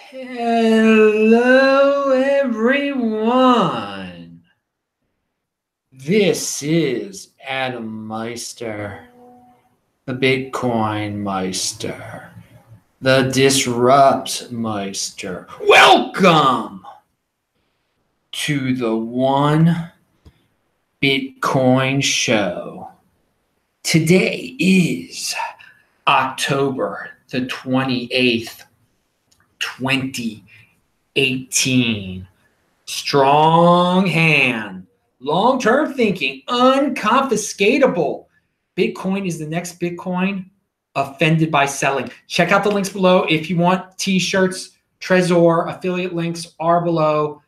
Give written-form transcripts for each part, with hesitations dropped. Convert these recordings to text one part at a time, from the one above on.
Hello, everyone. This is Adam Meister, the Bitcoin Meister, the Disrupt Meister. Welcome to the One Bitcoin Show. Today is October the 28th. 2018. Strong hand, long-term thinking, unconfiscatable. Bitcoin is the next Bitcoin offended by selling. Check out the links below if you want t-shirts. Trezor affiliate links are below.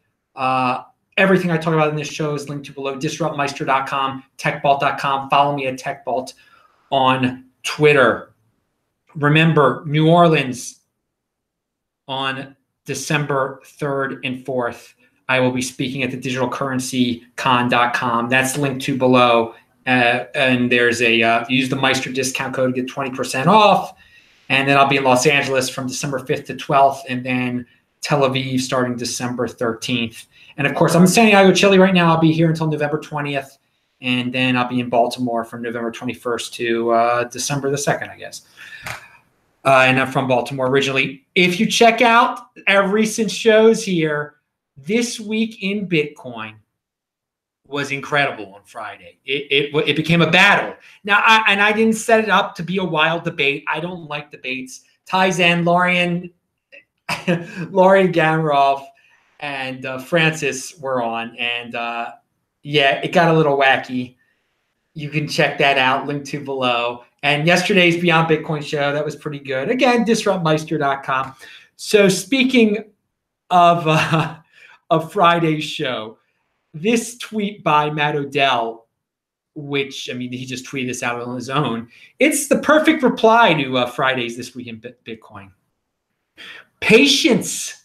Everything I talk about in this show is linked to below. Disruptmeister.com, techbalt.com. Follow me at techbalt on Twitter. Remember, New Orleans, on December 3rd and 4th, I will be speaking at the digitalcurrencycon.com. That's linked to below. And there's a use the Meister discount code to get 20% off. And then I'll be in Los Angeles from December 5th to 12th, and then Tel Aviv starting December 13th. And of course, I'm in Santiago, Chile right now. I'll be here until November 20th. And then I'll be in Baltimore from November 21st to December the 2nd, I guess. And I'm from Baltimore originally. If you check out our recent shows here, this week in Bitcoin was incredible on Friday. It became a battle. Now, I didn't set it up to be a wild debate. I don't like debates. Tyson, Lorian Gamarov, and Francis were on. And yeah, it got a little wacky. You can check that out, linked to below. And yesterday's Beyond Bitcoin show, that was pretty good. Again, disruptmeister.com. So speaking of Friday's show, this tweet by Matt Odell, which, I mean, he just tweeted this out on his own. It's the perfect reply to Friday's This Week in Bitcoin. Patience.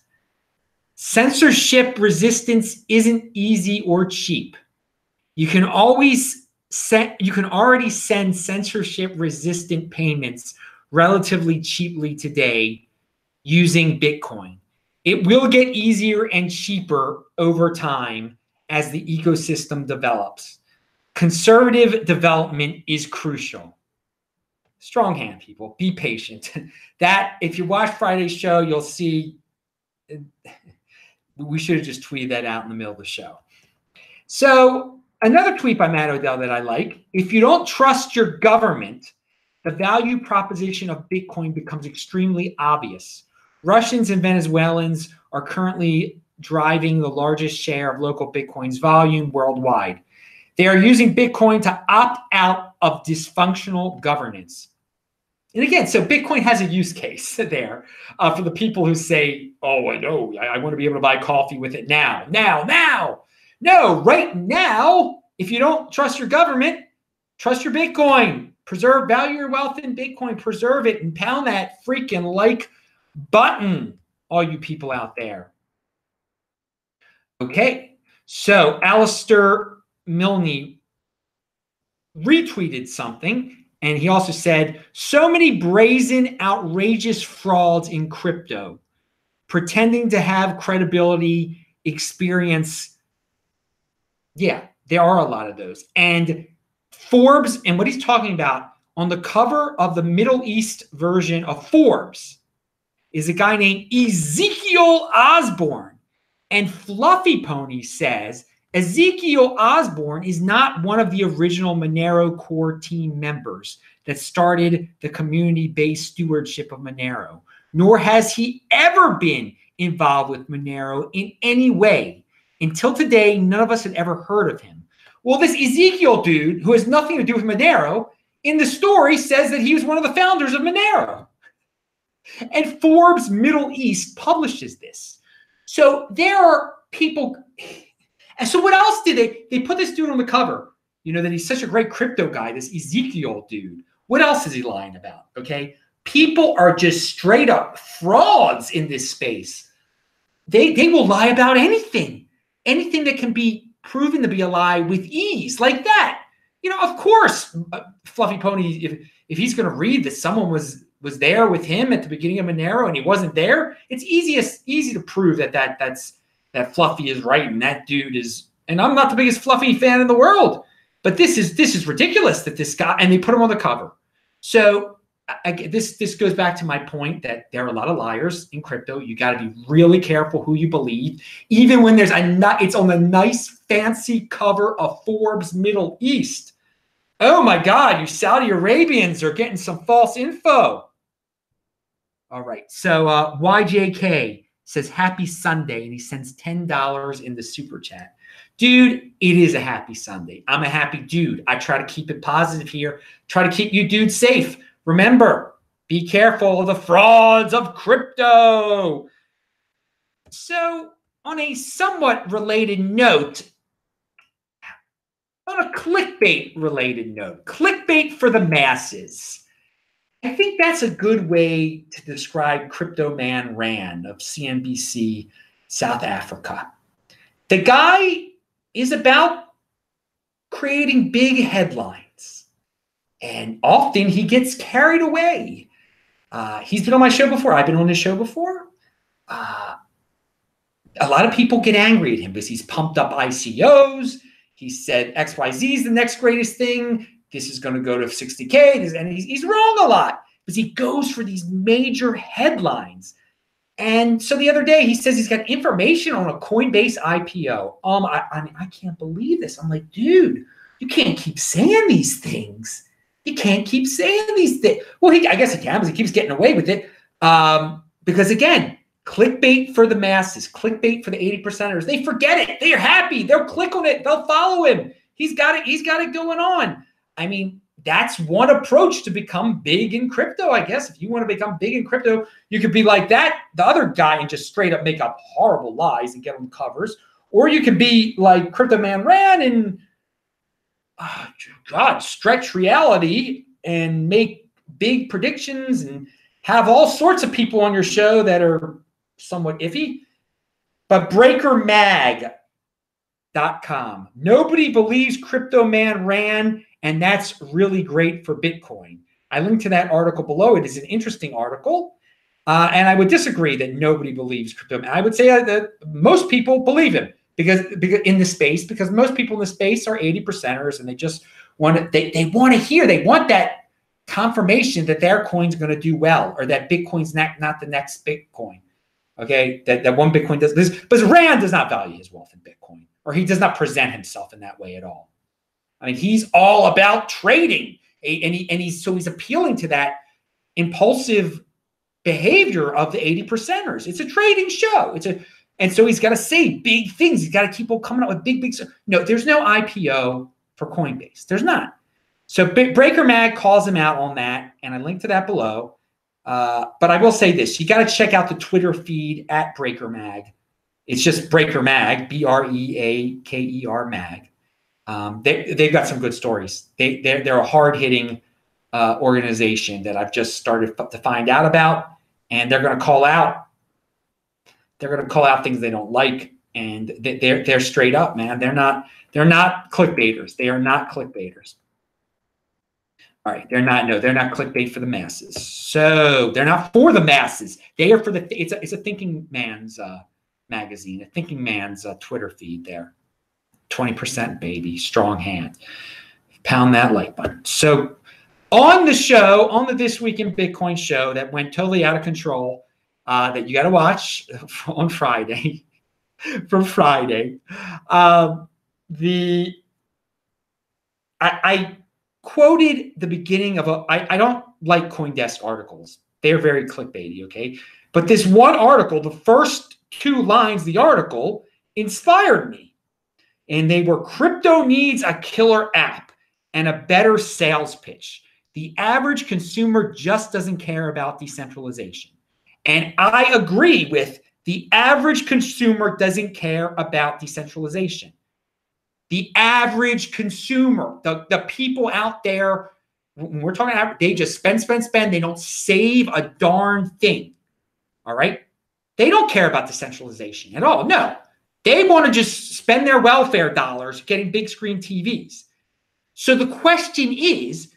Censorship resistance isn't easy or cheap. You can already send censorship-resistant payments relatively cheaply today using Bitcoin. It will get easier and cheaper over time as the ecosystem develops. Conservative development is crucial. Strong hand, people. Be patient. That, if you watch Friday's show, you'll see we should have just tweeted that out in the middle of the show. So, another tweet by Matt Odell that I like: if you don't trust your government, the value proposition of Bitcoin becomes extremely obvious. Russians and Venezuelans are currently driving the largest share of local Bitcoin's volume worldwide. They are using Bitcoin to opt out of dysfunctional governance. And again, so Bitcoin has a use case there for the people who say, oh, I know, I want to be able to buy coffee with it now. No, right now, if you don't trust your government, trust your Bitcoin. Preserve, value your wealth in Bitcoin. Preserve it and pound that freaking like button, all you people out there. Okay, so Alistair Milne retweeted something, and he also said, so many brazen, outrageous frauds in crypto, pretending to have credibility, experience. Yeah, there are a lot of those. And Forbes, and what he's talking about on the cover of the Middle East version of Forbes is a guy named Ezekiel Osborne. And Fluffy Pony says Ezekiel Osborne is not one of the original Monero core team members that started the community-based stewardship of Monero, nor has he ever been involved with Monero in any way. Until today, none of us had ever heard of him. Well, this Ezekiel dude, who has nothing to do with Monero, in the story says that he was one of the founders of Monero. And Forbes Middle East publishes this. So there are people. And so what else did they put this dude on the cover? You know, that he's such a great crypto guy, this Ezekiel dude. What else is he lying about? Okay. People are just straight up frauds in this space. They will lie about anything that can be proven to be a lie with ease, like that. You know, of course, Fluffy Pony, if he's going to read that someone was was there with him at the beginning of Monero and he wasn't there, it's easy to prove that Fluffy is right and that dude is. And I'm not the biggest Fluffy fan in the world, but this is ridiculous that this guy, and they put him on the cover. So this goes back to my point that there are a lot of liars in crypto. You got to be really careful who you believe, even when it's on the nice fancy cover of Forbes Middle East. Oh my God, you Saudi Arabians are getting some false info. All right, so YJK says happy Sunday, and he sends $10 in the super chat. Dude, it is a happy Sunday. I'm a happy dude. I try to keep it positive here. Try to keep you dudes safe. Remember, be careful of the frauds of crypto. So, on a somewhat related note, on a clickbait-related note, clickbait for the masses. I think that's a good way to describe Crypto Man Ran of CNBC South Africa. The guy is about creating big headlines. And often he gets carried away. He's been on my show before. I've been on his show before. A lot of people get angry at him because he's pumped up ICOs. He said XYZ is the next greatest thing. This is going to go to 60K. And he's wrong a lot because he goes for these major headlines. And so the other day he says he's got information on a Coinbase IPO. I mean, I can't believe this. I'm like, dude, you can't keep saying these things. You can't keep saying these things. Well, I guess he can because he keeps getting away with it. Because again, clickbait for the masses, clickbait for the 80%ers. They forget it. They are happy. They'll click on it. They'll follow him. He's got it. He's got it going on. I mean, that's one approach to become big in crypto, I guess. If you want to become big in crypto, you could be like that, the other guy, and just straight up make up horrible lies and get on covers. Or you could be like Crypto Man Ran and stretch reality and make big predictions and have all sorts of people on your show that are somewhat iffy. But breakermag.com. Nobody believes Crypto Man Ran, and that's really great for Bitcoin. I linked to that article below. It is an interesting article. And I would disagree that nobody believes Crypto Man. I would say that most people believe him because in the space, because most people in the space are 80%ers and they just want to, they want to hear, they want that confirmation that their coin's going to do well, or that Bitcoin's not the next Bitcoin. Okay, that one Bitcoin does this, but Rand does not value his wealth in Bitcoin, or he does not present himself in that way at all. I mean, he's all about trading, and he's appealing to that impulsive behavior of the 80%ers. It's a trading show. And so he's got to say big things. He's got to keep on coming up with big. No, there's no IPO for Coinbase. There's not. So Breaker Mag calls him out on that, and I linked to that below. But I will say this: you got to check out the Twitter feed at Breaker Mag. It's just Breaker Mag, BREAKER Mag. They've got some good stories. They're a hard-hitting organization that I've just started to find out about, and they're going to call out. They're going to call out things they don't like, and they're straight up, man. They're not clickbaiters. They are not clickbaiters. All right, they're not clickbait for the masses. So they're not for the masses. They are for the. It's a thinking man's magazine, a thinking man's Twitter feed there. 20% baby, strong hand. Pound that like button. So on the show, on the This Week in Bitcoin show that went totally out of control, that you got to watch on Friday, from Friday, I quoted the beginning of I don't like CoinDesk articles. They're very clickbaity, okay? But this one article, the first two lines of the article inspired me. And they were, crypto needs a killer app and a better sales pitch. The average consumer just doesn't care about decentralization. And I agree with the average consumer doesn't care about decentralization. The average consumer, the people out there, when we're talking about, they just spend. They don't save a darn thing. All right? They don't care about decentralization at all. No. They want to just spend their welfare dollars getting big screen TVs. So the question is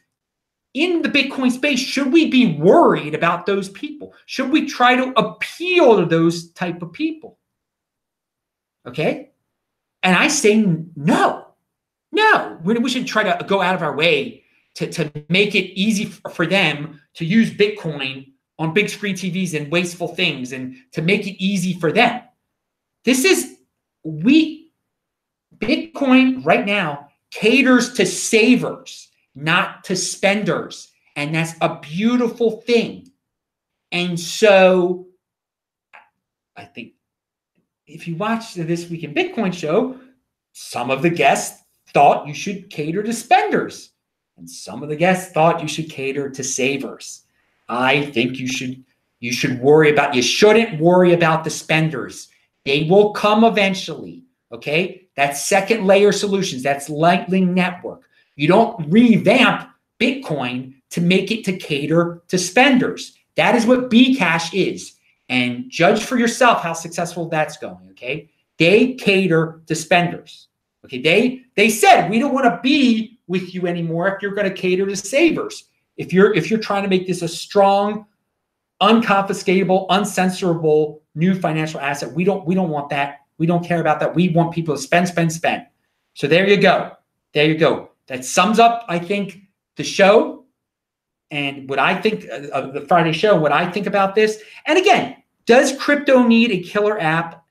in the Bitcoin space, should we be worried about those people? Should we try to appeal to those type of people? Okay. And I say no. We should try to go out of our way to make it easy for them to use Bitcoin on big screen TVs and wasteful things, and to make it easy for them. Bitcoin right now caters to savers, not to spenders. And that's a beautiful thing. And so I think if you watch the This Week in Bitcoin show, some of the guests thought you should cater to spenders, and some of the guests thought you should cater to savers. I think you shouldn't worry about the spenders. They will come eventually. Okay, that's second layer solutions. That's Lightning Network. You don't revamp Bitcoin to make it to cater to spenders. That is what Bcash is. And judge for yourself how successful that's going. Okay, they cater to spenders. Okay, they said we don't want to be with you anymore if you're going to cater to savers. If you're trying to make this a strong, unconfiscatable, uncensorable new financial asset, we don't want that. We don't care about that. We want people to spend. So there you go. That sums up, I think, the show and what I think of the Friday show, what I think about this. And again, does crypto need a killer app?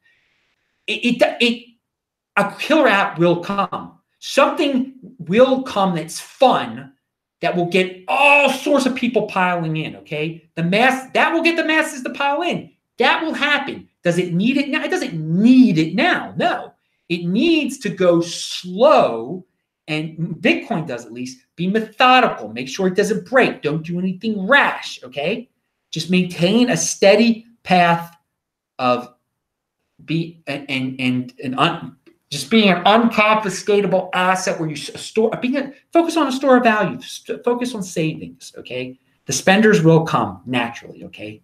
A killer app will come. Something will come that's fun, that will get all sorts of people piling in, okay? That will get the masses to pile in. That will happen. Does it need it now? It doesn't need it now. No. It needs to go slow, and Bitcoin does at least, be methodical. Make sure it doesn't break. Don't do anything rash, okay? Just maintain a steady path of being an unconfiscatable asset where you focus on a store of value, focus on savings, okay? The spenders will come naturally, okay?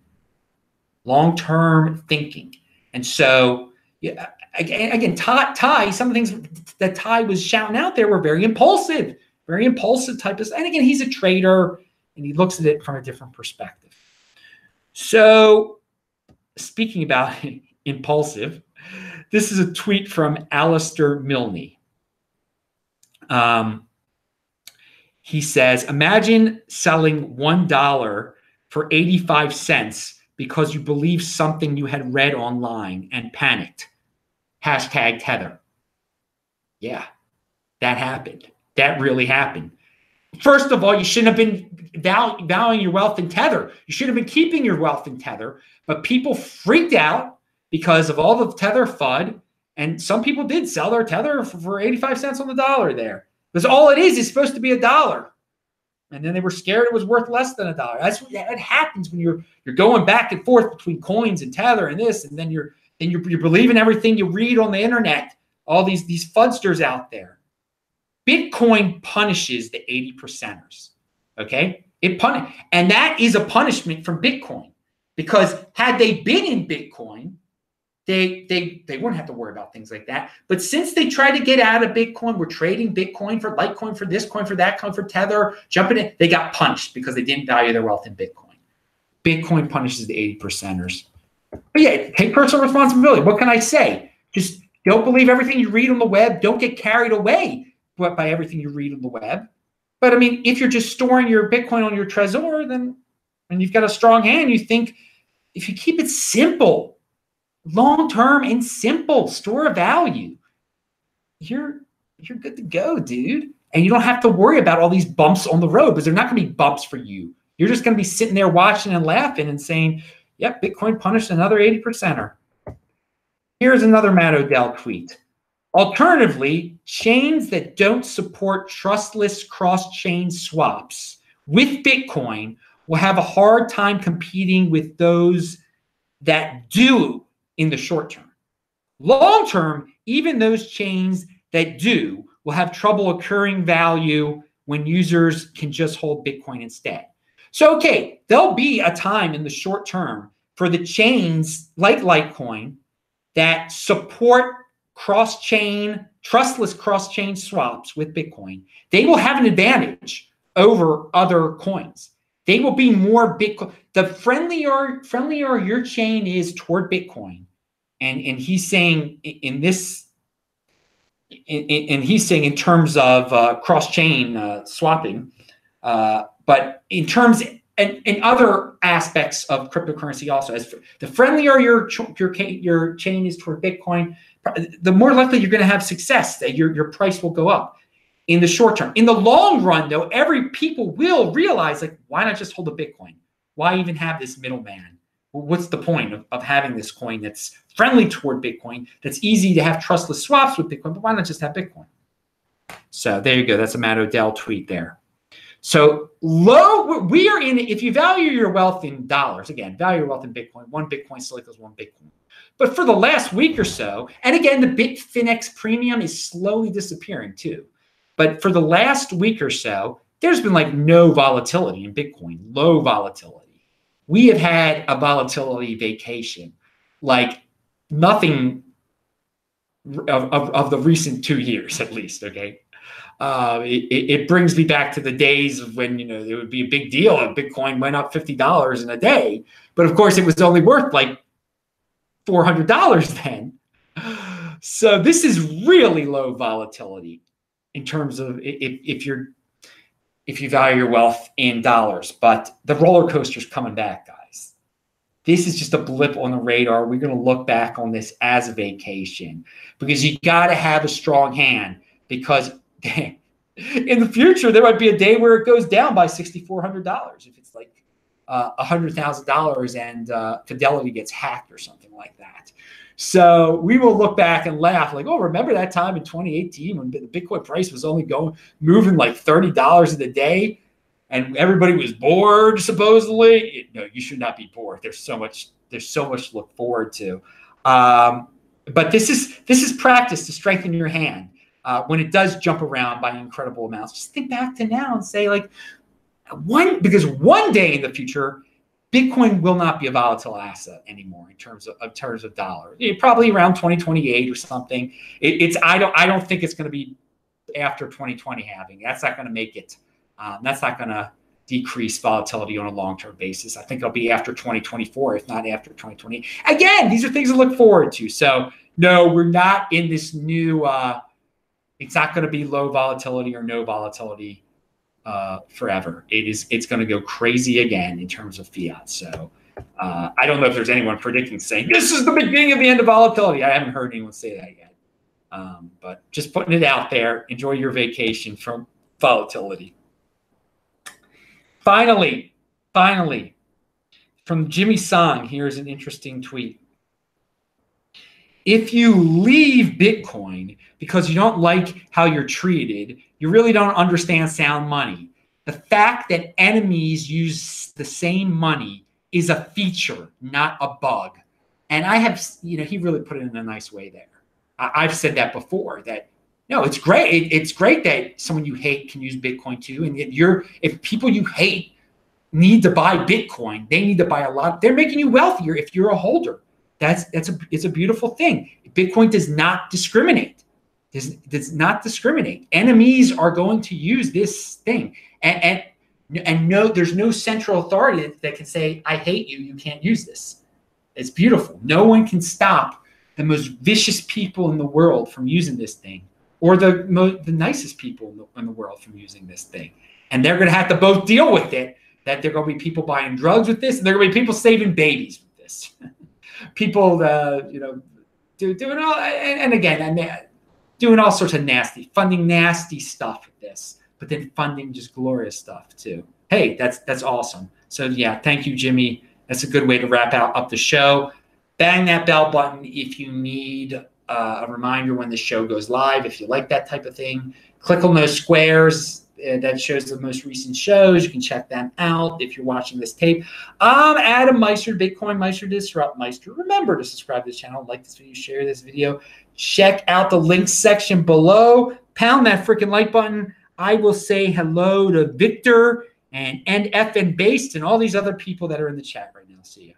Long-term thinking. And so, yeah, again, Ty, some of the things that Ty was shouting out there were very impulsive type of, and again, he's a trader and he looks at it from a different perspective. So speaking about impulsive, this is a tweet from Alistair Milne. He says, imagine selling $1 for 85 cents because you believed something you had read online and panicked. #Tether. Yeah, that happened. That really happened. First of all, you shouldn't have been valuing your wealth in Tether. You should have been keeping your wealth in Tether. But people freaked out because of all the Tether FUD. And some people did sell their Tether for 85 cents on the dollar there. Because all it is supposed to be $1. And then they were scared it was worth less than $1. That happens when you're going back and forth between coins and Tether and this, and then you're believing everything you read on the internet. All these FUDsters out there. Bitcoin punishes the 80%ers. Okay? And that is a punishment from Bitcoin. Because had they been in Bitcoin, they wouldn't have to worry about things like that. But since they tried to get out of Bitcoin, we're trading Bitcoin for Litecoin, for this coin, for that coin, for Tether, jumping in, they got punished because they didn't value their wealth in Bitcoin. Bitcoin punishes the 80%ers. But yeah, take personal responsibility. What can I say? Just don't believe everything you read on the web. Don't get carried away by everything you read on the web. But I mean, if you're just storing your Bitcoin on your Trezor, then, and you've got a strong hand, you think if you keep it simple, long-term and simple, store of value, you're good to go, dude. And you don't have to worry about all these bumps on the road, because they're not going to be bumps for you. You're just going to be sitting there watching and laughing and saying, yep, Bitcoin punished another 80%er. Here's another Matt Odell tweet. Alternatively, chains that don't support trustless cross-chain swaps with Bitcoin will have a hard time competing with those that do in the short term. Long term, even those chains that do will have trouble accruing value when users can just hold Bitcoin instead. So, okay, there'll be a time in the short term for the chains like Litecoin that support trustless cross-chain swaps with Bitcoin. They will have an advantage over other coins. They will be more Bitcoin. The friendlier your chain is toward Bitcoin, and he's saying he's saying in terms of cross-chain swapping, but in terms and in other aspects of cryptocurrency also, as the friendlier your chain is toward Bitcoin, the more likely you're going to have success, that your price will go up in the short term. In the long run, though, people will realize, like, why not just hold a Bitcoin? Why even have this middleman? Well, what's the point of having this coin that's friendly toward Bitcoin, that's easy to have trustless swaps with Bitcoin, but why not just have Bitcoin? So there you go. That's a Matt Odell tweet there. So we are in, if you value your wealth in dollars, again, value your wealth in Bitcoin, one Bitcoin still equals one Bitcoin. But for the last week or so, and again, the Bitfinex premium is slowly disappearing too. But for the last week or so, there's been like no volatility in Bitcoin, low volatility. We have had a volatility vacation, like nothing of the recent 2 years at least, okay? It brings me back to the days of when, it would be a big deal if Bitcoin went up $50 in a day. But of course, it was only worth like $400 then. So this is really low volatility in terms of if you value your wealth in dollars. But the roller coaster's coming back, guys. This is just a blip on the radar. We're going to look back on this as a vacation, because you got to have a strong hand, because in the future, there might be a day where it goes down by $6,400 if it's like $100,000 and Fidelity gets hacked or something like that. So we will look back and laugh like, oh, remember that time in 2018 when the Bitcoin price was only moving like $30 a day and everybody was bored, supposedly? No, you should not be bored. There's so much to look forward to. But this is practice to strengthen your hand. When it does jump around by incredible amounts, just think back to now and say, like, because one day in the future, Bitcoin will not be a volatile asset anymore in terms of dollar. Probably around 2028 or something. I don't think it's going to be after 2020 halving. That's not going to make it. That's not going to decrease volatility on a long-term basis. I think it'll be after 2024, if not after 2020. Again, these are things to look forward to. So no, we're not in this new. It's not going to be low volatility or no volatility forever. It's going to go crazy again in terms of fiat. So I don't know if there's anyone predicting saying this is the beginning of the end of volatility. I haven't heard anyone say that yet. But just putting it out there. Enjoy your vacation from volatility. Finally, from Jimmy Song, here's an interesting tweet. If you leave Bitcoin because you don't like how you're treated, you really don't understand sound money. The fact that enemies use the same money is a feature, not a bug. And I have, he really put it in a nice way there. I've said that before, that no, it's great. It's great that someone you hate can use Bitcoin too. And if people you hate need to buy Bitcoin, they need to buy a lot. They're making you wealthier if you're a holder. It's a beautiful thing. Bitcoin does not discriminate. Does not discriminate. Enemies are going to use this thing, and no, there's no central authority that can say, "I hate you. You can't use this." It's beautiful. No one can stop the most vicious people in the world from using this thing, or the nicest people in the world from using this thing. And they're going to have to both deal with it. That there are going to be people buying drugs with this, and there are going to be people saving babies with this. People, doing all, and again, doing all sorts of funding nasty stuff with this, but then funding just glorious stuff too. Hey, that's awesome. So yeah, thank you, Jimmy. That's a good way to wrap up the show. Bang that bell button if you need a reminder when the show goes live. If you like that type of thing, click on those squares. That shows the most recent shows. You can check them out if you're watching this tape. I'm Adam Meister, Bitcoin Meister, Disrupt Meister. Remember to subscribe to the channel, like this video, share this video. Check out the links section below. Pound that freaking like button. I will say hello to Victor and NF and Based and all these other people that are in the chat right now. See ya.